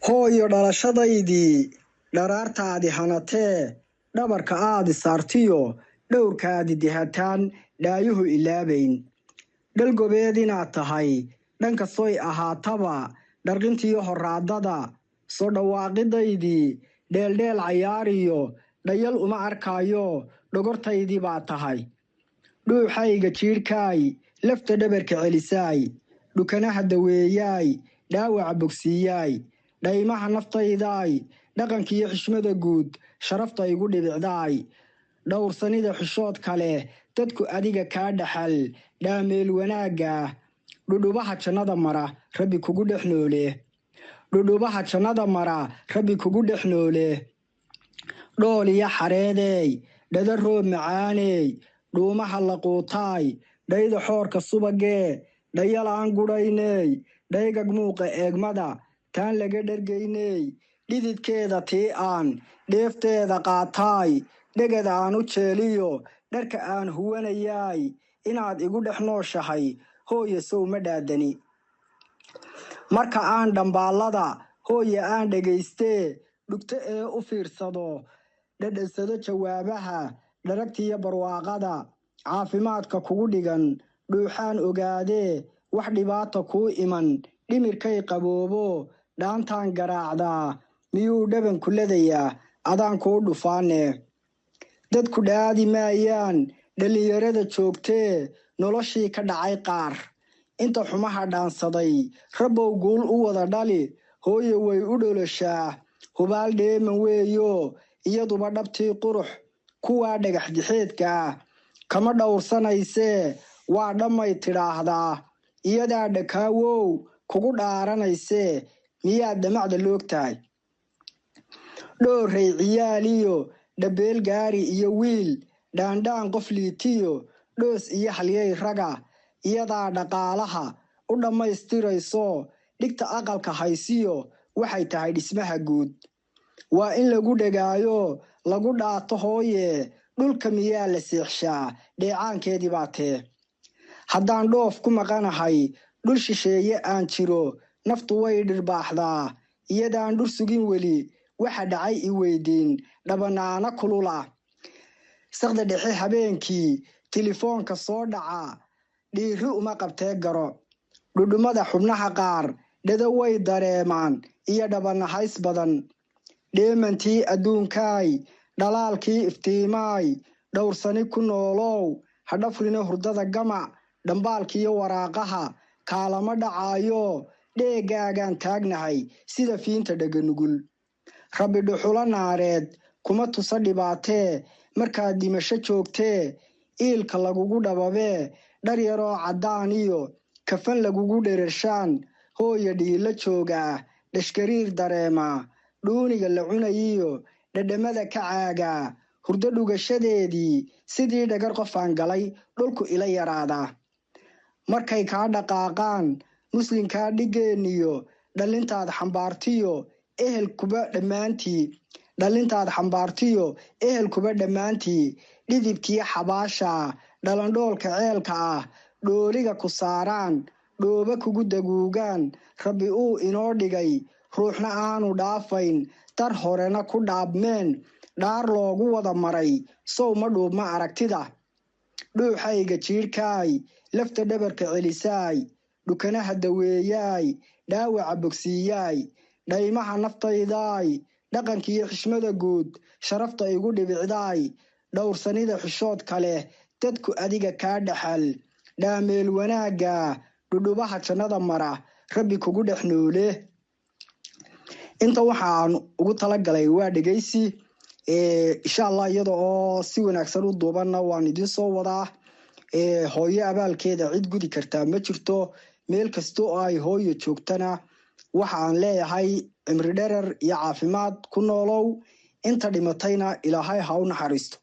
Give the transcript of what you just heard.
hooyo dhalashadaydii dharaartaadi hanatee dhabarka aadi saartiyo dhowrkaadi dihataan dhaayuhu ilaabayn dhalgobeed inaad tahay dhankastoy ahaataba dharqintiyo horraadada soo dhawaaqidaydii dheeldheel cayaariyo dhayal uma arkaayo dhogortaydii baa tahay dhuuxayga jiidhkaay lafta dhabarka celisaay dhukanaha daweeyaay dhaawaca bogsiiyaay dhaymaha naftaydaay dhaqankiyo xishmada guud sharafta igu dhibicdaay dhowrsanida xishood kale dadku adiga kaa dhaxal dhaameel wanaagga dhudhubaha jannada mara rabbi kugu dhex noole dhudhubaha jannada mara rabbi kugu dhex noole dhool iyo xareedeey dhada roob macaaney dhuumaha laquutaay dhayda xoorka subagee dhayalaan gudhayney dhaygag muuqa eegmada taan laga dhargayney dhididkeeda tii aan dheefteeda qaataay dhegada aan u jeeliyo dharka aan huwanayaay inaad igu dhex nooshahay hooye sow ma dhaadani marka aan dhambaallada hooye aan dhagaystee dhugto ee u fiirsado dhadhansado jawaabaha dharagtiyo barwaaqada caafimaadka kugu dhigan dhuuxaan ogaadee wax dhibaata kuu iman dhimirkay qaboobo dhaantaan garaacdaa miyuu dhaban kuladayaa adaan kuu dhufaane dadku dhaadi maayaan dhallinyarada joogtee noloshii ka dhacay qaar inta xumaha dhaansaday rabbow guul u wada dhali hooye way u dholoshaa hubaal dheeman weeyo iyaduba dhabtii qurux kuwaa dhagax dixeedkaa kama dhowrsanaysee waa dhammay tidhaahdaa iyadaa dhakaawow kugu dhaaranaysee miyaad dhamacda loogtahay dhoorray ciyaaliyo dhabbeel gaari iyo wiil dhaandhaan qof liitiyo dhoos iyo halyay raga iyadaa dhaqaalaha u dhammaystirayso dhigta aqalka haysiyo waxay tahay dhismaha guud waa in lagu dhegaayo lagu dhaato hooye dhulka miyaa la seexshaa dheecaankeedii baa tee haddaan dhoof ku maqanahay dhul shisheeye aan jiro naftu way dhirbaaxdaa iyadaan dhur sugin weli waxa dhacay i weydiin dhabanaana kulula saqda dhexe habeenkii telefoonka soo dhaca dhiiri uma qabtee garo dhudhumada xubnaha qaar dhada way dareemaan iyo dhabanahays badan dheemantii adduunkaay dhalaalkii iftiimaay dhowrsani ku noolow hadhafrina hurdada gamac dhambaalkiiyo waraaqaha kaalama dhacaayo dheegaagaan taagnahay sida fiinta dhaganugul rabbi dhuxulo naareed kuma tusa dhibaatee markaad dhimasho joogtee iilka lagugu dhababee dhar yaroo caddaan iyo kafan lagugu dherershaan hooya dhiilla joogaa dhashkariir dareemaa dhuuniga la cunayiyo dhadhamada ka caagaa hurdo dhugashadeedii sidii dhagar qofaan galay dhulku ila yaraadaa markay kaa dhaqaaqaan muslimkaa dhigeenniyo dhalintaad xambaartiyo ehelkuba dhammaantii dhidibkii xabaasha dhalandhoolka ceelka ah dhooliga ku saaraan dhooba kugu daguugaan rabbi uu inoo dhigay ruuxna aanu dhaafayn dar horena ku dhaabmeen dhaar loogu wada maray sow ma dhuubma aragtida dhuuxayga jiidhkaay lafta dhabarka celisaay dhukanaha daweeyaay dhaawaca bogsiiyaay dhaymaha naftaydaay dhaqankiyo xishmada guud sharafta igu dhibicdaay dhowrsanida xishood kale dadku adiga kaa dhaxal dhaameel wanaagga dhudhubaha jannada mara rabbi kugu dhex noole inta waxaan ugu talagalay waa dhegaysi insha allah iyada oo si wanaagsan u duubanna waan idin soo wadaa hooyo abaalkeeda cid gudi kartaa ma jirto meel kasta oo ay hooyo joogtana waxaan leeyahay cimri dherer iyo caafimaad ku noolow inta dhimatayna ilaahay ha u naxariisto